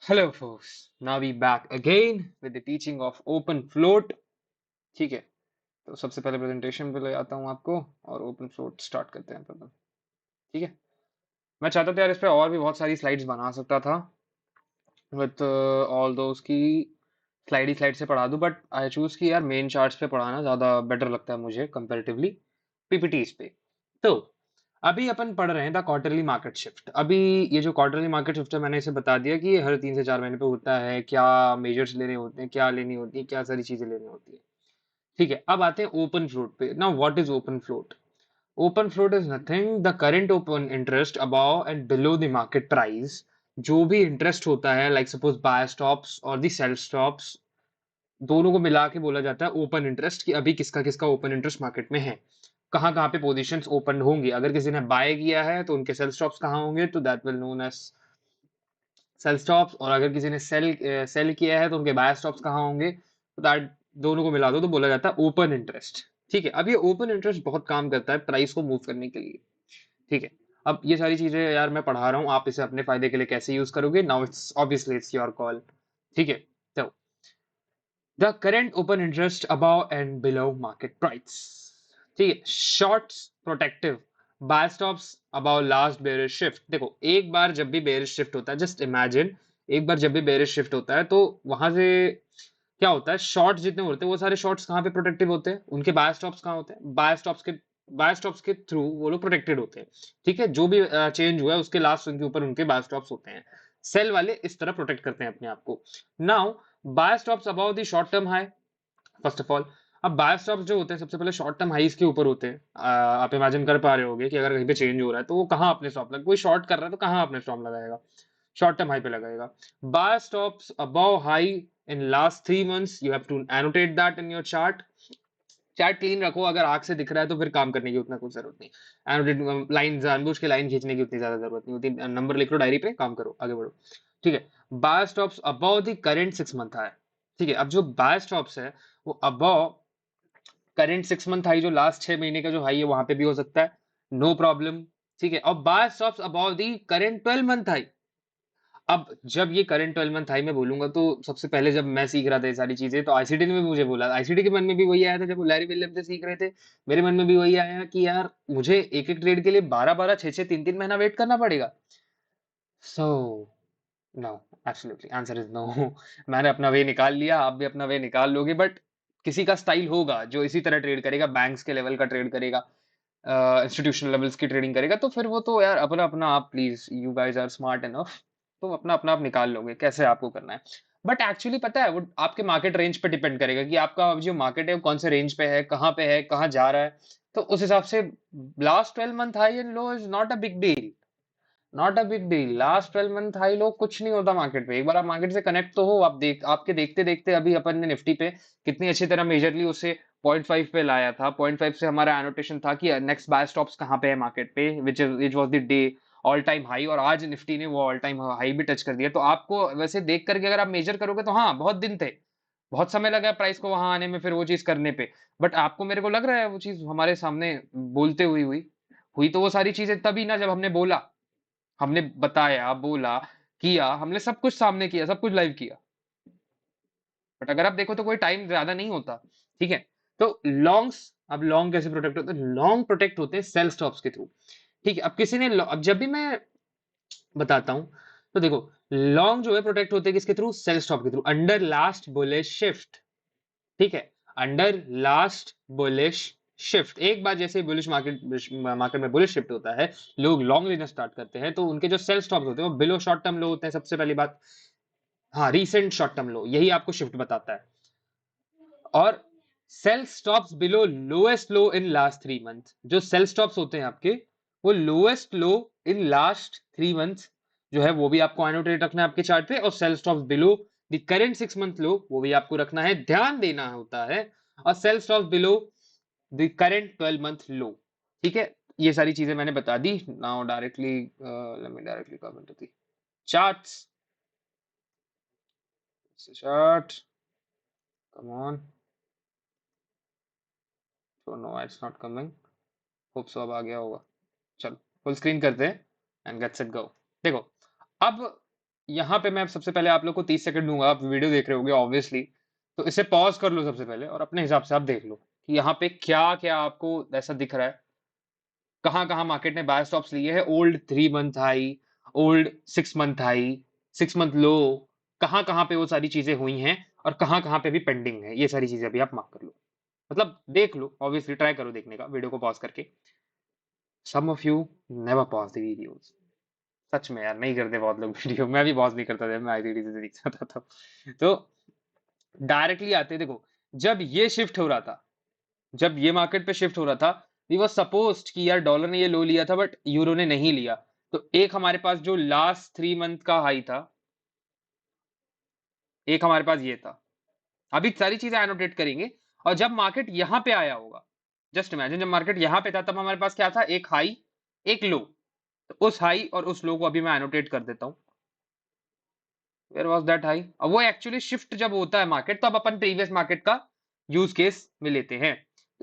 Hello folks, now we back again with the teaching of open float. ठीक है, तो सबसे पहले प्रेजेंटेशन पे ले आता हूँ आपको और ओपन फ्लोट स्टार्ट करते हैं अपन। ठीक है, मैं चाहता था यार इस पे और भी बहुत सारी स्लाइड्स बना सकता था विथ ऑल दोस की स्लाइड ही स्लाइड से पढ़ा दूं, बट आई चूज कि यार मेन चार्ट्स पे पढ़ाना ज़्यादा बेटर लगता है मुझे कंपैरेटिवली पीपीटीज पे। तो अभी अपन पढ़ रहे हैं द क्वार्टरली मार्केट शिफ्ट। अभी ये जो क्वार्टरली मार्केट शिफ्ट है मैंने इसे बता दिया कि ये हर 3 से 4 महीने पे होता है, क्या मेजर्स लेने होते हैं, क्या लेनी होती है, क्या सारी चीजें लेनी होती है। ठीक है, अब आते हैं ओपन फ्लोट पे। Now what is open float? Open float is nothing the current open interest above and below the market price. जो भी इंटरेस्ट होता है, लाइक सपोज बाय स्टॉप्स और दी सेल स्टॉप्स, दोनों को मिला के बोला जाता है ओपन इंटरेस्ट, कि अभी किसका किसका ओपन इंटरेस्ट मार्केट में है, कहाँ कहाँ पे पोजीशंस ओपन होंगी। अगर किसी ने बाय किया है तो उनके सेल स्टॉप्स कहाँ होंगे, तो that will known as sell stops. और अगर किसी ने सेल किया है तो उनके बाय स्टॉप्स कहाँ होंगे, तो दैट दोनों को मिला दो तो बोला जाता है ओपन इंटरेस्ट। ठीक है, अब ये ओपन इंटरेस्ट बहुत काम करता है प्राइस को मूव करने के लिए। ठीक है, अब ये सारी चीजें यार मैं पढ़ा रहा हूँ, आप इसे अपने फायदे के लिए कैसे यूज करोगे, now it's obviously it's your call. ठीक है, तो the current open interest above and below market price. ठीक है, shorts protective, buy stops above last bearish shift. देखो, एक बार जब भी बेयरिश शिफ्ट होता है, जस्ट इमेजिन, एक बार जब भी बेयरिश शिफ्ट होता है तो वहां से क्या होता है, शॉर्ट्स जितने होते हैं वो सारे शॉर्ट्स कहाँ पे प्रोटेक्टिव होते हैं, उनके बाय स्टॉप्स कहाँ होते हैं, बाय स्टॉप्स के थ्रू वो लोग प्रोटेक्टेड होते हैं। ठीक है, जो भी चेंज हुआ है उसके लास्ट उनके ऊपर उनके बाय स्टॉप्स होते हैं। सेल वाले इस तरह प्रोटेक्ट करते हैं अपने आप को। Now buy stops above the short term high, first of all. अब बाय स्टॉप्स जो होते हैं सबसे पहले शॉर्ट टर्म हाईज के ऊपर होते हैं। आप इमेजिन कर पा रहे होगे कि अगर कहीं पे चेंज हो रहा है तो वो कहाँ अपने स्टॉप लगा, कोई शॉर्ट कर रहा है तो कहाँ अपने स्टॉप लगाएगा, शॉर्ट टर्म हाई पे लगाएगा। Buy stops above high in last 3 months, you have to annotate that in your chart. Chart clean रखो, अगर आग से दिख रहा है तो फिर काम करने की उतना कुछ जरूरत नहीं। एनोटेट लाइन, जानबूझ के लाइन खींचने की उतनी ज्यादा जरूरत नहीं होती। नंबर लिख लो डायरी पे, काम करो, आगे बढ़ो। ठीक है, buy stops above the current 6 month high. ठीक है, अब जो बाय स्टॉप्स है वो अबव करंट 6 मंथ हाई, जो लास्ट 6 महीने का जो हाई है वहां पे भी हो सकता है, नो प्रॉब्लम। ठीक है, और buy stops above the current 12 month high. अब जब ये करंट 12 मंथ हाई में बोलूंगा तो सबसे पहले जब मैं सीख रहा था ये सारी चीजें तो आईसीटी ने भी मुझे बोला, आईसीटी के मन में भी वही आया था जब वो लैरी विलियम से सीख रहे थे। मेरे मन में भी वही आया कि यार मुझे एक एक ट्रेड के लिए 12 12 6 6 3 3 महीना वेट करना पड़ेगा। So no, absolutely answer is no. मैंने अपना वे निकाल लिया, आप भी अपना वे निकाल लोगे, बट किसी का स्टाइल होगा जो इसी तरह ट्रेड करेगा, बैंक्स के लेवल का ट्रेड करेगा, इंस्टीट्यूशनल लेवल्स की ट्रेडिंग करेगा, तो फिर वो तो यार अपना अपना, आप please you guys are smart enough, तो अपना अपना आप निकाल लोगे कैसे आपको करना है। बट एक्चुअली पता है वो आपके मार्केट रेंज पे डिपेंड करेगा कि आपका जो मार्केट है वो कौन से रेंज पे है, कहाँ जा रहा है। तो उस हिसाब से last 12 month high and low is not a big deal, not a big deal. Last 12 month high low कुछ नहीं होता मार्केट पे, एक बार आप मार्केट से कनेक्ट तो हो, आप देख, आपके देखते देखते अभी अपन ने निफ्टी पे कितनी अच्छी तरह मेजरली उसे 0.5 पे लाया था। 0.5 से हमारा एनोटेशन था कि नेक्स्ट बाय स्टॉप्स कहाँ पे है मार्केट पे, which was the day all time high, और आज निफ्टी ने वो ऑल टाइम हाई भी टच कर दिया। तो आपको वैसे देख करके अगर आप मेजर करोगे तो हाँ बहुत दिन थे, बहुत समय लगा प्राइस को वहां आने में, फिर वो चीज करने पे। बट आपको, मेरे को लग रहा है वो चीज हमारे सामने बोलते हुई हुई हुई तो वो सारी चीजें तभी ना जब हमने बोला, हमने बताया, बोला, किया, हमने सब कुछ सामने किया, सब कुछ लाइव किया। बट अगर आप देखो तो कोई टाइम ज्यादा नहीं होता। ठीक है, तो लॉन्ग्स, अब लॉन्ग कैसे प्रोटेक्ट होते हैं, लॉन्ग प्रोटेक्ट होते हैं सेल स्टॉप्स के थ्रू। ठीक है, अब किसी ने अब जब भी मैं बताता हूं तो देखो, लॉन्ग जो है प्रोटेक्ट होते हैं किसके थ्रू, सेल स्टॉप के through, under last bullish shift. ठीक है, अंडर लास्ट बुलिश शिफ्ट, एक बार जैसे बुलिश मार्केट मार्केट में बुलिश शिफ्ट होता है, लोग लॉन्ग लेना स्टार्ट करते हैं, तो उनके जो सेल स्टॉप्स होते हैं वो बिलो शॉर्ट टर्म लो होते हैं, सबसे पहली बात। हाँ, रीसेंट शॉर्ट टर्म लो, यही आपको शिफ्ट बताता है। और sell stops below lowest low in last 3 month, जो सेल स्टॉप्स होते हैं आपके वो lowest low in last 3 month जो है वो भी आपको एनोटेट रखना है आपके चार्ट पे, और sell stops below the current 6 month low वो भी आपको रखना है, ध्यान देना होता है। और sell stops below the current 12 month low. ठीक है, ये सारी चीजें मैंने बता दी। Now directly let me directly come into the charts. Chart, come on, so no it's not coming, hope so अब आ गया होगा। चलो फुल स्क्रीन करते हैं एंड गेट्स इट गो। देखो, अब यहाँ पे मैं सबसे पहले आप लोग को 30 सेकंड दूंगा, आप वीडियो देख रहे होगे ऑब्वियसली, तो इसे पॉज कर लो सबसे पहले और अपने हिसाब से आप देख लो कि यहाँ पे क्या क्या आपको ऐसा दिख रहा है, कहाँ कहाँ मार्केट ने बाय स्टॉप्स लिए है, old 3 month high, old 6 month high, 6 month low, कहाँ कहाँ पे वो सारी चीजें हुई हैं और कहाँ कहाँ पे भी पेंडिंग है, ये सारी चीजें अभी आप मार्क कर लो, मतलब देख लो, ऑब्वियसली ट्राई करो देखने का वीडियो को पॉज करके। Some of you never pause the videos, सच में यार नहीं करते बहुत लोग वीडियो, मैं भी पॉज नहीं करता था, मैं आईसीडी से देख जाता था। तो डायरेक्टली आते देखो, जब ये शिफ्ट हो रहा था, जब ये मार्केट पे शिफ्ट हो रहा था, वी वाज सपोज्ड कि यार डॉलर ने ये लो लिया था बट यूरो ने नहीं लिया, तो एक हमारे पास जो लास्ट 3 मंथ का हाई था, एक हमारे पास ये था, अभी सारी चीजें एनोटेट करेंगे। और जब मार्केट यहां पे आया होगा, जस्ट इमेजिन जब मार्केट यहां पे था तब हमारे पास क्या था, एक हाई एक लो, तो उस हाई और उस लो को अभी मैं एनोटेट कर देता हूं। वेयर वाज दैट हाई, अब वो एक्चुअली शिफ्ट जब होता है मार्केट, तो अब अपन प्रीवियस मार्केट का यूज केस में लेते हैं।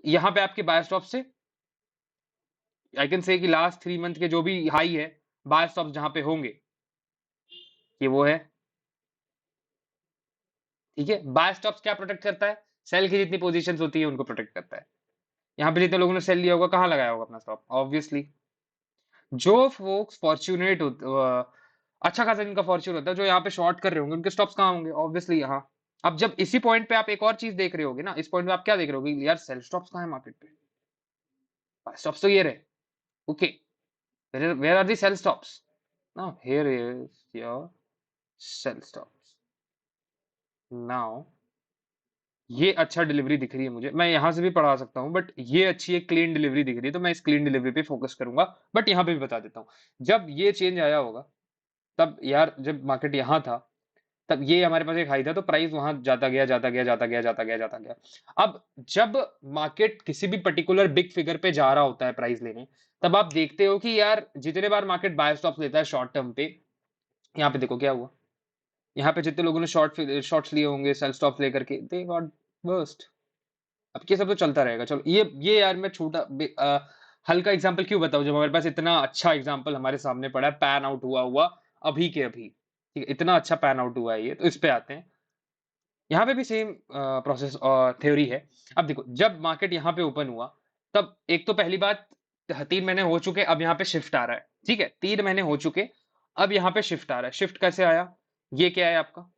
यहां पे आपके बाय स्टॉप से आई कैन से कि लास्ट 3 मंथ के जो भी हाई है, बाय स्टॉप जहां पे होंगे, ये वो है, ठीक है। बाय स्टॉप्स क्या प्रोटेक्ट करता है, सेल की जितनी पोजीशंस होती है उनको प्रोटेक्ट करता है। यहाँ पे जितने लोगों ने सेल लिया होगा कहाँ लगाया होगा अपना स्टॉप, ऑब्वियसली जो फोक्स फॉर्चुनेट अच्छा खासा इनका फॉर्च्यून होता है, जो यहाँ पे शॉर्ट कर रहे होंगे उनके स्टॉप्स कहाँ होंगे, ऑब्वियसली यहाँ। अब जब इसी पॉइंट पे आप एक और चीज देख रहे होगे ना, इस पॉइंट पे आप क्या देख रहे होगे, यार सेल स्टॉप्स कहाँ है मार्केट पे, स्टॉप्स तो ये रहे, okay, where are the sell stops, now here is your sell stops. Now ये अच्छा डिलीवरी दिख रही है मुझे, मैं यहां से भी पढ़ा सकता हूं बट ये अच्छी एक क्लीन डिलीवरी दिख रही है, तो मैं इस क्लीन डिलीवरी पे फोकस करूंगा। बट यहां पे भी बता देता हूं, जब ये चेंज आया होगा, तब यार जब मार्केट यहां था, तब ये हमारे पास एक हाई था, तो प्राइस वहां जाता गया जाता गया जाता गया जाता गया जाता गया। अब जब मार्केट किसी भी पर्टिकुलर बिग फिगर पे जा रहा होता है प्राइस लेने, तब आप देखते हो कि यार जितने बार मार्केट बाय स्टॉप्स लेता है शॉर्ट टर्म पे, यहाँ पे देखो क्या हुआ, यहाँ पे जितने लोगों ने शॉर्ट्स लिए होंगे सेल स्टॉप्स लेकर के, दे गॉट बर्स्ट। अब ये सब तो चलता रहेगा, चलो ये यार मैं हल्का एग्जांपल क्यों बताऊं जब हमारे पास इतना अच्छा एग्जांपल हमारे सामने पड़ा है, पैन आउट हुआ हुआ अभी के अभी, ठीक है, इतना अच्छा पैन आउट हुआ है ये, तो इस पे आते हैं। यहाँ पे भी सेम प्रोसेस और थ्योरी है। अब देखो जब मार्केट यहाँ पे ओपन हुआ, तब एक तो पहली बात, 3 महीने हो चुके, अब यहाँ पे शिफ्ट आ रहा है, ठीक है, 3 महीने हो चुके, अब यहाँ पे शिफ्ट आ रहा है, शिफ्ट कैसे आया, ये क्या है आपका,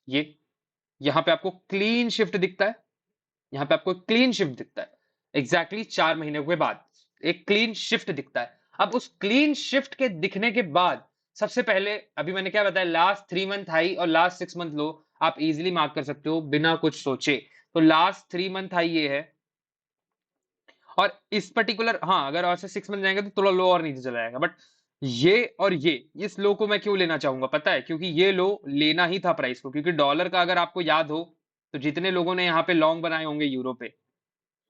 ये यहाँ पे आपको क्लीन शिफ्ट दिखता है, यहाँ पे आपको क्लीन शिफ्ट दिखता है, एग्जैक्टली 4 महीने के बाद एक क्लीन शिफ्ट दिखता है। अब उस क्लीन शिफ्ट के दिखने के बाद, सबसे पहले अभी मैंने क्या बताया, लास्ट 3 मंथ हाई और लास्ट 6 मंथ लो आप इजीली मार्क कर सकते हो बिना कुछ सोचे। तो लास्ट 3 मंथ हाई ये है, और इस पर्टिकुलर, हाँ अगर और से 6 मंथ जाएंगे तो थोड़ा लो और नीचे चला जाएगा, बट ये और ये, इस लो को मैं क्यों लेना चाहूंगा पता है, क्योंकि ये लो लेना ही था प्राइस को, क्योंकि डॉलर का अगर आपको याद हो, तो जितने लोगों ने यहाँ पे लॉन्ग बनाए होंगे यूरो पे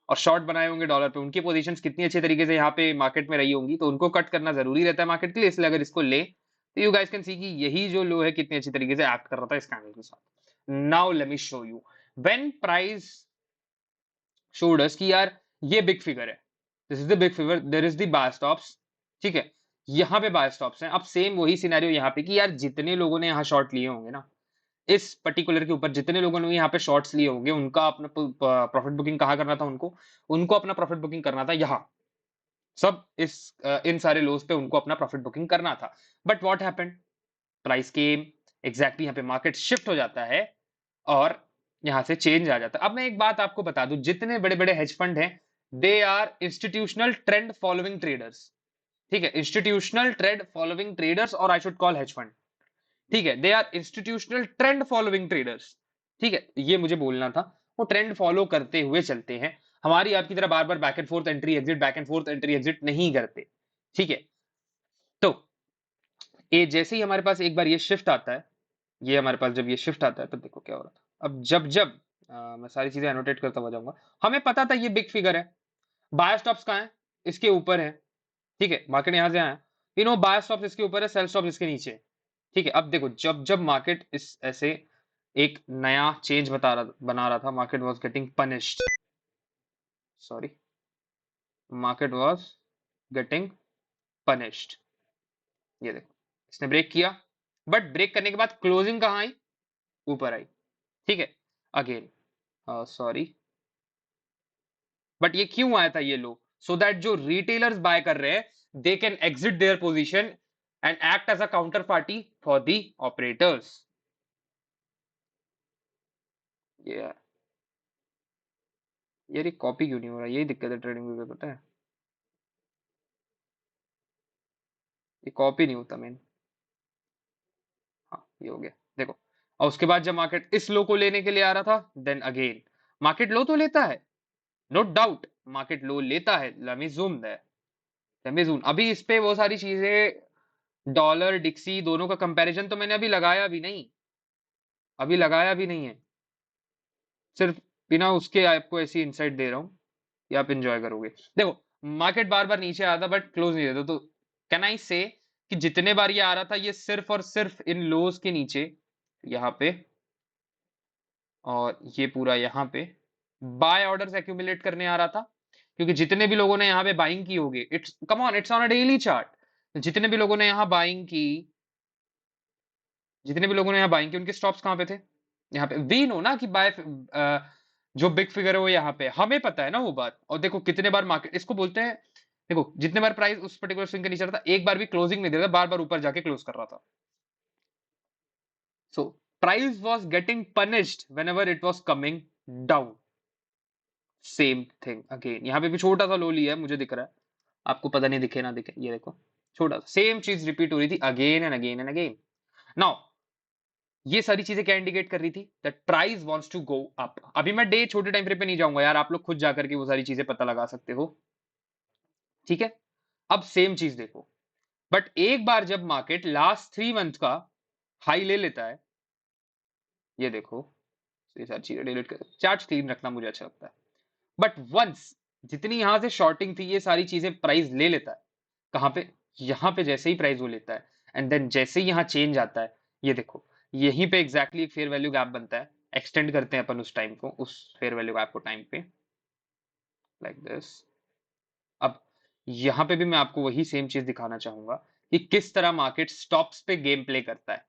और शॉर्ट बनाए होंगे डॉलर पे, उनकी पोजीशंस कितनी अच्छी तरीके से यहाँ पे मार्केट में रही होंगी, तो उनको कट करना जरूरी रहता है मार्केट के लिए, इसलिए अगर इसको ले तो यू गाइस कैन सी कि यही जो लो है कितनी अच्छी तरीके से एक्ट कर रहा था इस कैंडल के साथ। Now let me show you, when price showed us कि यार ये बिग फिगर है, this is the big figure, there is the buy stops, ठीक है, यहाँ पे बाय स्टॉप्स हैं। अब सेम वही सिनेरियो यहाँ पे कि यार जितने लोगों ने यहाँ शॉर्ट लिए होंगे ना, इस पर्टिकुलर के ऊपर जितने लोगों ने यहाँ पे शॉर्ट्स लिए होंगे, उनका अपना प्रॉफिट बुकिंग कहाँ करना था, उनको उनको अपना प्रॉफिट बुकिंग करना था यहाँ, सब इस इन सारे लोज पे उनको अपना प्रॉफिट बुकिंग करना था। But what happened, price came, exactly यहाँ पे मार्केट शिफ्ट हो जाता है और यहाँ से चेंज आ जाता है। अब मैं एक बात आपको बता दूं, जितने बड़े बड़े हेज फंड हैं, they are institutional trend following traders, ठीक है, इंस्टीट्यूशनल ट्रेंड फॉलोइंग ट्रेडर्स, और I should call hedge fund, ठीक है, they are institutional trend following traders, ठीक है, ये मुझे बोलना था, वो ट्रेंड फॉलो करते हुए चलते हैं, हमारी आपकी तरह बार बार back and forth entry exit back and forth entry exit नहीं करते, ठीक है। तो ये जैसे ही हमारे पास एक बार ये शिफ्ट आता है, ये हमारे पास जब ये शिफ्ट आता है, तब देखो क्या हो रहा था। अब जब जब मैं सारी चीजें एनोटेट करता हुआ जाऊंगा, हमें पता था ये बिग फिगर है, बाय स्टॉप्स कहाँ है, इसके ऊपर है, ठीक है, मार्केट यहां से आया, यू नो बाय स्टॉप्स इसके ऊपर है, सेल स्टॉप्स इसके नीचे है, ठीक है। अब देखो जब जब मार्केट इस ऐसे एक नया चेंज बना रहा था, market was getting punished, sorry, market was getting punished, ये देखो इसने ब्रेक किया, बट ब्रेक करने के बाद क्लोजिंग कहाँ आई, ऊपर आई, ठीक है। अगेन सॉरी, बट ये क्यों आया था ये लो, सो दैट जो रिटेलर्स बाय कर रहे हैं they can exit their position and act as a counter party for the operators. ये यार ये कॉपी क्यों नहीं हो रहा, यही दिक्कत है ट्रेडिंग व्यू पे, पता है ये कॉपी नहीं होता मेन। हाँ ये हो गया, देखो। और उसके बाद जब मार्केट इस लो को लेने के लिए आ रहा था, देन अगेन मार्केट लो तो लेता है, नो डाउट मार्केट लो लेता है। Let me zoom there, let me zoom. अभी इस पे वो सारी चीजें, डॉलर डिक्सी दोनों का कंपैरिजन तो मैंने अभी लगाया भी नहीं, अभी लगाया भी नहीं है, सिर्फ बिना उसके आपको ऐसी इंसाइट दे रहा हूँ, ये आप इंजॉय करोगे। देखो मार्केट बार बार नीचे आता बट क्लोज नहीं देता, तो कैन आई से कि जितने बार ये आ रहा था ये सिर्फ और सिर्फ इन लोज के नीचे यहाँ पे और ये पूरा यहाँ पे बाय ऑर्डर्स एक्यूमुलेट करने आ रहा था, क्योंकि जितने भी लोगों ने यहाँ पे बाइंग की होगी, it's come on it's on a daily chart, जितने भी लोगों ने यहाँ बाइंग की, जितने भी लोगों ने यहाँ बाइंग की उनके स्टॉप्स कहाँ पे थे, यहाँ पे। वी नो ना कि बाय जो बिग फिगर है वो यहाँ पे, हमें पता है ना वो बात। और देखो कितने बार मार्केट इसको बोलते हैं, देखो जितने बार प्राइस उस पर्टिकुलर स्विंग के नीचे रहा था एक बार भी क्लोजिंग नहीं दे रहा था, बार बार ऊपर जाके क्लोज कर रहा था। So price was getting punished whenever it was coming down. Same thing again, यहाँ पे भी छोटा सा लो लिया है, मुझे दिख रहा है, आपको पता नहीं दिखे ना दिखे, ये देखो छोटा सा सेम चीज रिपीट हो रही थी again and again and again. Now ये सारी चीजें क्या इंडिकेट कर रही थी, that price wants to go up. अभी मैं डे छोटे टाइम फ्रेम पे नहीं जाऊंगा यार, आप लोग खुद जाकर के वो सारी चीजें पता लगा सकते हो, ठीक है। अब सेम चीज देखो, बट एक बार जब मार्केट लास्ट 3 मंथ का हाई ले लेता है, ये देखो, ये सारी चीजें डिलीट कर, चार्ट क्लीन रखना मुझे अच्छा लगता है, बट वंस जितनी यहां से शॉर्टिंग थी ये सारी चीजें प्राइस ले लेता है, कहां पे, यहां पे जैसे ही प्राइस वो लेता है, एंड देन जैसे ही यहां चेंज आता है, ये देखो यहीं पे एग्जैक्टली एक फेयर वैल्यू गैप बनता है, एक्सटेंड करते हैं अपन उस टाइम को, उस फेयर वैल्यू गैप को टाइम पे, लाइक दिस। अब यहां पे भी मैं आपको वही सेम चीज दिखाना चाहूंगा कि किस तरह मार्केट स्टॉप्स पे गेम प्ले करता है।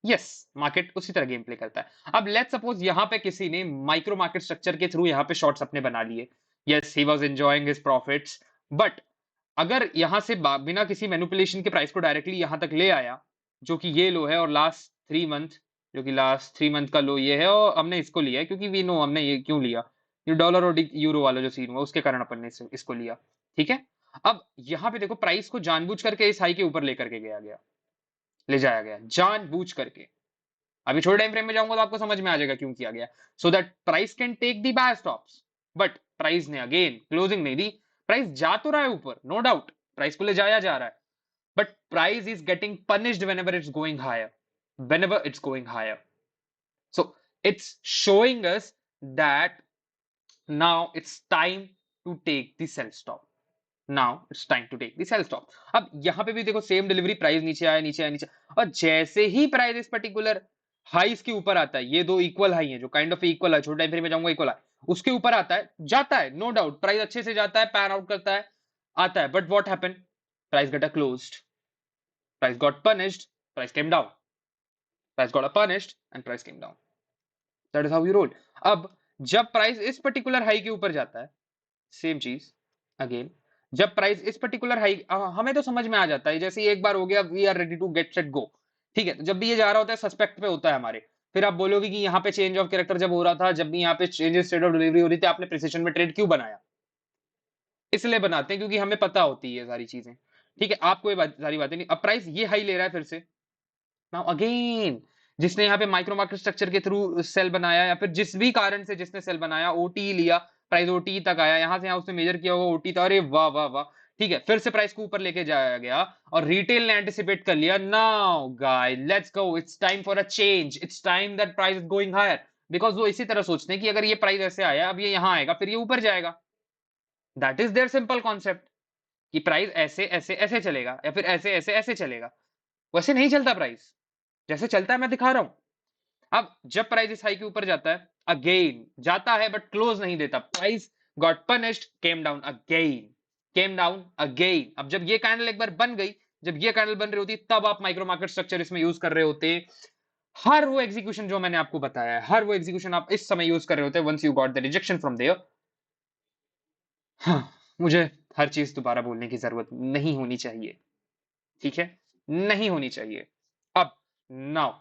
यस, मार्केट उसी तरह गेम प्ले करता है। अब लेट्स सपोज यहां पे किसी ने माइक्रो मार्केट स्ट्रक्चर के थ्रू यहां पे शॉर्ट्स अपने बना लिए, yes he was enjoying his profits, but अगर यहां से बिना किसी मैनिपुलेशन के प्राइस को डायरेक्टली यहां तक ले आया, जो कि ये लो है, और लास्ट 3 मंथ, जो कि लास्ट 3 मंथ का लो ये है, और हमने इसको लिया है क्योंकि वी नो हमने ये क्यों लिया, ये डॉलर और यूरो वाला जो सीन हुआ उसके कारण अपन ने इसको लिया, ठीक है। अब यहां पे देखो प्राइस को जानबूझ करके इस हाई के ऊपर लेकर के गया गया, ले जाया गया जानबूझ करके। अभी छोटे टाइम फ्रेम में जाऊंगा तो आपको समझ में आ जाएगा क्यों किया गया, so that price can take the buy stops. But price ने अगेन क्लोजिंग नहीं दी, प्राइस जा तो रहा है ऊपर, नो डाउट प्राइस को ले जाया जा रहा है, but price is getting punished whenever it's going higher, whenever it's going higher. So it's showing us that now it's time to take the sell stop, now it's time to take the sell stop। अब यहां पे भी देखो same delivery, price नीचे आया नीचे आया नीचे, और जैसे ही प्राइस इस पर्टिकुलर हाईस के ऊपर आता है, ये दो इक्वल हाई है जो काइंड ऑफ इक्वल है, छोटे टाइम फ्रेम में जाऊंगा इक्वल है, उसके ऊपर आता है, जाता है, नो डाउट प्राइस अच्छे से जाता है, पैन आउट करता है, आता है, but what happen, price gate closed, price got punished, price came down, price got punished and price came down, that is how you roll। अब जब प्राइस इस पर्टिकुलर हाई के ऊपर जाता है, सेम चीज अगेन, जब प्राइस इस पर्टिकुलर हाई, हमें तो समझ में आ जाता है, जैसे एक बार हो गया we are ready to get set go, ठीक है। तो जब भी ये जा रहा होता है सस्पेक्ट पे होता है हमारे, फिर आप बोलोगे कि यहाँ पे चेंज ऑफ कैरेक्टर जब हो रहा था, जब भी यहाँ पे चेंज स्टेट ऑफ डिलीवरी हो रही थी, आपने प्रिसिशन में ट्रेड क्यों बनाया, इसलिए बनाते हैं क्योंकि हमें पता होती है ये सारी चीजें, ठीक है। आपको ये सारी बातें नहीं, अब प्राइस ये हाई ले रहा है फिर से, नाउ अगेन जिसने यहाँ पे माइक्रो मार्केट स्ट्रक्चर के थ्रू सेल बनाया, या फिर जिस भी कारण से जिसने सेल बनाया, ओटी लिया, प्राइस ओटी तक आया, यहां से यहां उसने मेजर किया होगा ओटी था, अरे वाह वाह वाह, ठीक है, फिर से प्राइस को ऊपर लेके जाया गया और रिटेल ने एंटिसिपेट कर लिया, now guys let's go, it's time for a change, it's time that price is going higher, because वो इसी तरह सोचते हैं कि अगर ये प्राइस ऐसे आया, अब ये यहां आएगा, फिर ये ऊपर जाएगा, that is their simple concept, कि प्राइस ऐसे ऐसे ऐसे चलेगा या फिर ऐसे ऐसे ऐसे चलेगा, वैसे नहीं चलता प्राइस, जैसे चलता है मैं दिखा रहा हूं। अब जब प्राइस इस हाई के ऊपर जाता है, अगेन जाता है बट क्लोज नहीं देता, price got punished, came down again, came down again. अब जब ये कैंडल एक बार बन गई, जब ये कैंडल बन रही होती तब आप माइक्रो मार्केट स्ट्रक्चर इसमें यूज कर रहे होते। हर वो एग्जीक्यूशन जो मैंने आपको बताया है, हर वो एग्जीक्यूशन आप इस समय यूज कर रहे होते once you got the rejection from there. हाँ, मुझे हर चीज दोबारा बोलने की जरूरत नहीं होनी चाहिए, ठीक है, नहीं होनी चाहिए। अब नाउ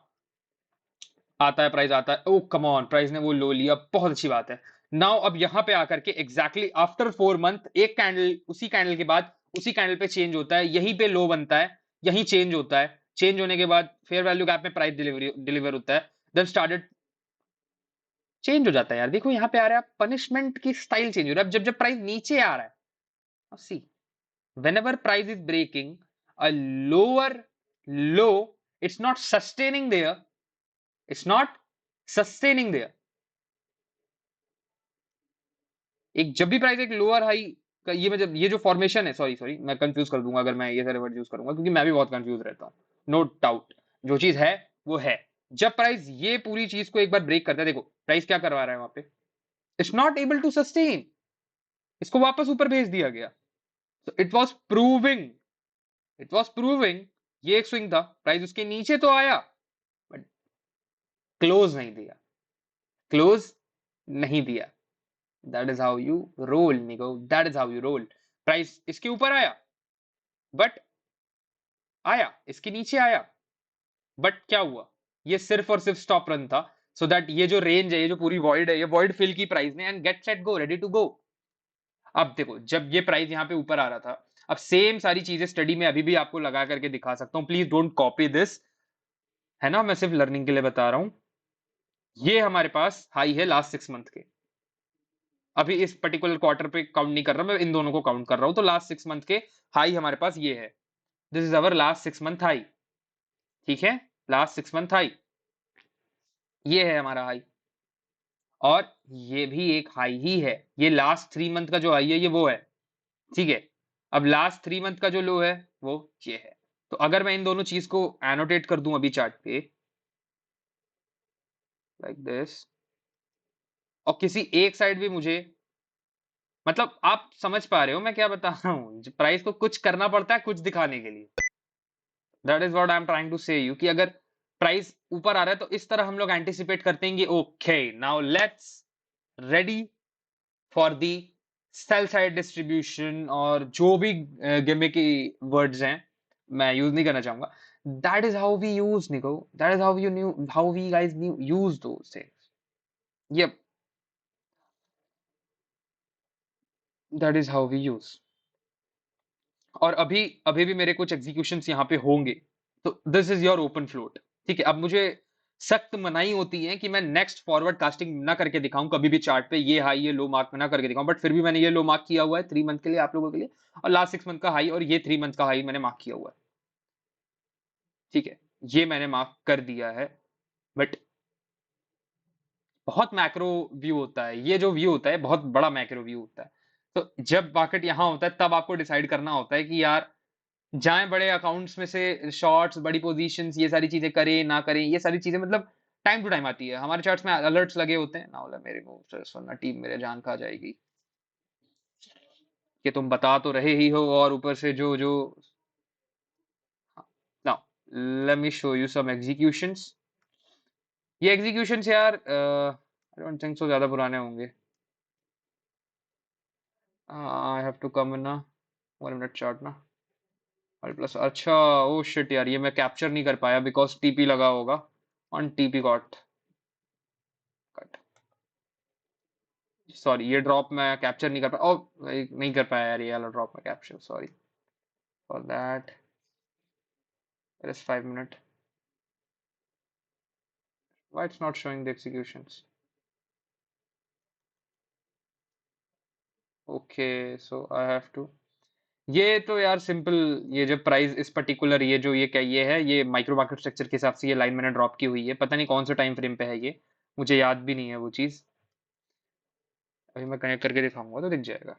आता है प्राइस, आता है, ओ कम ऑन, प्राइस ने वो लो लिया, बहुत अच्छी बात है। नाउ अब यहां पे आकर के एग्जैक्टली आफ्टर 4 मंथ एक कैंडल, उसी कैंडल के बाद उसी कैंडल पे चेंज होता है, यहीं पे लो बनता है, यहीं चेंज होता है, चेंज होने के बाद फेयर वैल्यू गैप में प्राइस डिलीवर होता है, देन स्टार्टेड चेंज हो जाता है। यार देखो यहाँ पे आ रहा है, पनिशमेंट की स्टाइल चेंज हो रहा है जब जब प्राइस नीचे आ रहा है। सी whenever price is breaking a lower low, it's not sustaining there, it's not sustaining there। एक जब भी प्राइस एक लोअर हाई का, ये मैं जब ये जो फॉर्मेशन है, सॉरी सॉरी मैं कंफ्यूज कर दूंगा अगर मैं ये सारे वर्ड यूज करूंगा, क्योंकि मैं भी बहुत कंफ्यूज रहता हूँ, नो डाउट। जो चीज है वो है। जब प्राइस ये पूरी चीज को एक बार ब्रेक करता है, देखो प्राइस क्या करवा रहा है वहां पे, it's not able to sustain, इसको वापस ऊपर भेज दिया गया। तो इट वॉज प्रूविंग ये एक स्विंग था, प्राइस उसके नीचे तो आया बट क्लोज नहीं दिया, क्लोज नहीं दिया। That is how you roll निगो, that is how you roll. Price इसके ऊपर आया बट आया, इसके नीचे आया बट क्या हुआ, ये सिर्फ और सिर्फ स्टॉप रन था, सो दैट ये जो रेंज है, ये जो पूरी वॉइड है, ये वॉइड फिल की प्राइस ने, and get set go, ready to go. अब देखो जब ये प्राइस यहाँ पे ऊपर आ रहा था, अब सेम सारी चीजें स्टडी में अभी भी आपको लगा करके दिखा सकता हूँ, प्लीज डोंट कॉपी दिस, है ना, मैं सिर्फ लर्निंग के लिए बता रहा हूँ। ये हमारे पास हाई है लास्ट 6 मंथ के, अभी इस पर्टिकुलर क्वार्टर पे काउंट नहीं कर रहा मैं, इन दोनों को काउंट कर रहा हूं, तो लास्ट 6 मंथ के हाई हमारे पास ये है, this is our last 6 month high, ठीक है, लास्ट 6 मंथ हाई, ये है हमारा हाई, और ये भी एक हाई ही है, ये लास्ट 3 मंथ का जो हाई है ये वो है, ठीक है। अब लास्ट 3 मंथ का जो लो है वो ये है। तो अगर मैं इन दोनों चीज को एनोटेट कर दूं अभी चार्ट पे लाइक दिस, और किसी एक साइड भी मुझे, मतलब आप समझ पा रहे हो मैं क्या बता रहा हूँ, प्राइस को कुछ करना पड़ता है कुछ दिखाने के लिए, that is what I am trying to say you, कि अगर प्राइस ऊपर आ रहा है तो इस तरह हम लोग एंटिसिपेट करते हैं, okay now let's ready for the sell side distribution, और जो भी गिमिकी वर्ड्स हैं मैं यूज नहीं करना चाहूंगा, that is how we use निको, that is how you knew, how we guys knew use those things, yep, that is how we use. और अभी अभी भी मेरे कुछ एग्जीक्यूशंस यहाँ पे होंगे, तो this is your open float, ठीक है। अब मुझे सख्त मनाही होती है कि मैं नेक्स्ट फॉरवर्ड कास्टिंग ना करके दिखाऊं कभी भी चार्ट पे, ये हाई ये लो मार्क में ना करके दिखाऊं, बट फिर भी मैंने ये लो मार्क किया हुआ है 3 मंथ के लिए आप लोगों के लिए, और लास्ट 6 मंथ का हाई और ये 3 मंथ का हाई मैंने मार्क किया हुआ है, ठीक है, ये मैंने मार्क कर दिया है। बट बहुत मैक्रो व्यू होता है, ये जो व्यू होता है बहुत बड़ा मैक्रो व्यू होता है। तो जब मार्केट यहाँ होता है तब आपको डिसाइड करना होता है कि यार जाएं बड़े अकाउंट्स में से शॉर्ट्स, बड़ी पोजीशंस, ये सारी चीजें करें ना करें, ये सारी चीजें मतलब टाइम टू टाइम आती है, हमारे चार्ट्स में अलर्ट्स लगे होते हैं ना, बोला मेरे मुंह से वरना टीम मेरे जान खा जाएगी, कि तुम बता तो रहे ही हो और ऊपर से जो जो। Now let me show you some executions. ये एग्जीक्यूशंस यार आई डोंट थिंक सो ज्यादा पुराने होंगे, आई हैव टू कम इन ना 1 मिनट चार्ट ना, और प्लस अच्छा, ओ शिट यार ये मैं कैप्चर नहीं कर पाया बिकॉज टीपी लगा होगा, on TP got cut, sorry ये ड्रॉप मैं कैप्चर नहीं कर पाया, ओ नहीं कर पाया यार ये वाला ड्रॉप में capture, sorry for that, it is 5 minute, why it's not showing the executions, okay so I have to, ये तो यार सिंपल, ये जब प्राइस इस पर्टिकुलर ये जो ये क्या ये है, ये माइक्रो मार्केट स्ट्रक्चर के हिसाब से ये लाइन मैंने ड्रॉप की हुई है, पता नहीं कौन से टाइम फ्रेम पे है ये, मुझे याद भी नहीं है वो चीज, अभी मैं कनेक्ट करके दिखाऊंगा तो दिख जाएगा।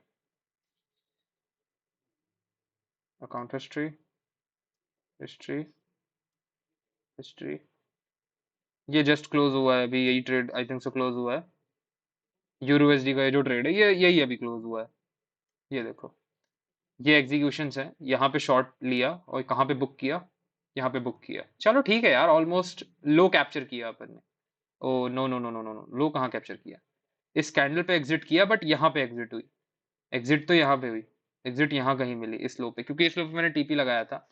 अकाउंट हिस्ट्री, हिस्ट्री, हिस्ट्री, ये जस्ट क्लोज हुआ है अभी, यही trade I think so close हुआ है, यूरो एसडी का ये जो ट्रेड है ये यही अभी क्लोज हुआ है, ये देखो, ये एग्जीक्यूशंस है, यहाँ पे शॉर्ट लिया और कहाँ पे बुक किया, यहाँ पे बुक किया। चलो ठीक है यार, ऑलमोस्ट लो कैप्चर किया अपन ने। Oh no no no no no no, लो कहाँ कैप्चर किया, इस कैंडल पे एग्जिट किया, बट यहाँ पे एग्जिट हुई। एग्जिट तो यहाँ पे हुई, एग्जिट यहाँ कहीं मिली इस लो पे, क्योंकि इस लो पे मैंने टीपी लगाया था।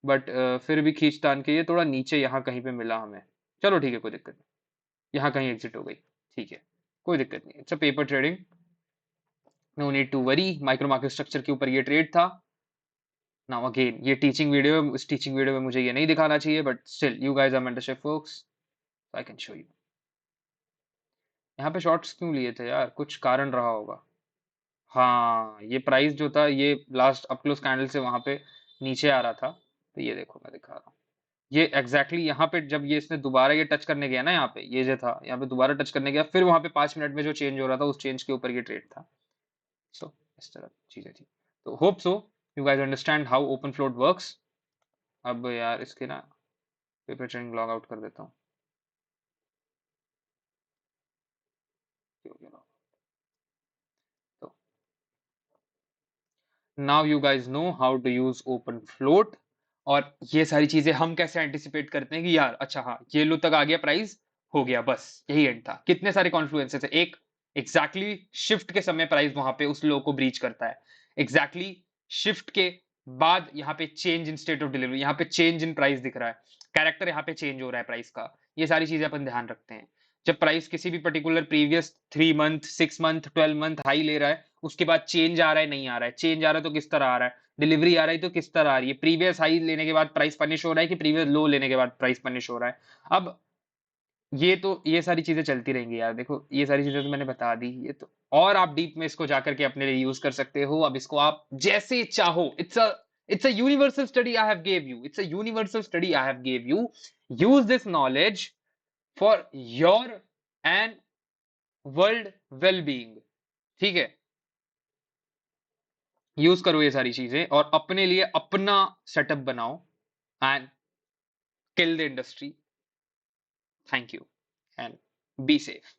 बट फिर भी खींचतान के ये थोड़ा नीचे यहाँ कहीं पे मिला हमें। चलो ठीक है, कोई दिक्कत नहीं, यहाँ कहीं एग्जिट हो गई। ठीक है, कोई दिक्कत नहीं, it's a paper trading, no need to worry. Micro market structure के ऊपर ये ट्रेड था। नाउ अगेन ये टीचिंग वीडियो, इस टीचिंग वीडियो में मुझे ये नहीं दिखाना चाहिए, but still you guys are mentorship folks, I can show you. यहाँ पे शॉर्ट्स क्यों लिए थे यार, कुछ कारण रहा होगा। हाँ, ये प्राइस जो था ये लास्ट अप क्लोज कैंडल से वहां पे नीचे आ रहा था, तो ये देखो मैं दिखा रहा हूँ। ये एग्जैक्टली यहाँ पे जब ये इसने दोबारा ये टच करने गया ना, यहाँ पे ये जो था, यहाँ पे दोबारा टच करने गया, फिर वहां पे 5 मिनट में जो चेंज हो रहा था उस चेंज के ऊपर ये ट्रेड था। सो इस तरह चीजें थी। तो hope so you guys understand how open float works. अब यार इसके ना पेपर ट्रेडिंग लॉग आउट कर देता हूँ। तो now you guys know how to use open float, और ये सारी चीजें हम कैसे एंटिसिपेट करते हैं कि यार अच्छा हाँ ये लो तक आ गया प्राइस, हो गया बस यही एंड था। कितने सारे कॉन्फ्लुएंसेस है, एक एग्जैक्टली शिफ्ट के समय प्राइस वहां पे उस लो को ब्रीच करता है, एग्जैक्टली शिफ्ट के बाद यहाँ पे change in state of delivery, यहाँ पे चेंज इन प्राइस दिख रहा है, कैरेक्टर यहाँ पे चेंज हो रहा है प्राइस का। ये सारी चीजें अपन ध्यान रखते हैं जब प्राइस किसी भी particular previous 3 month 6 month 12 month high ले रहा है, उसके बाद चेंज आ रहा है नहीं आ रहा है, चेंज आ रहा है तो किस तरह आ रहा है, डिलीवरी आ रही है तो किस तरह आ रही है, प्रीवियस हाई लेने के बाद प्राइस पनिश हो रहा है कि प्रीवियस लो लेने के बाद प्राइस पनिश हो रहा है। अब ये सारी चीजें चलती रहेंगी यार, देखो ये सारी चीजें तो मैंने बता दी, ये तो और आप डीप में इसको जाकर के अपने लिए यूज कर सकते हो। अब इसको आप जैसे चाहो, it's a universal study I have gave you, it's a universal study I have gave you. Use this knowledge for your and world well being. ठीक है, यूज करो ये सारी चीजें और अपने लिए अपना सेटअप बनाओ and kill the industry. Thank you and be safe.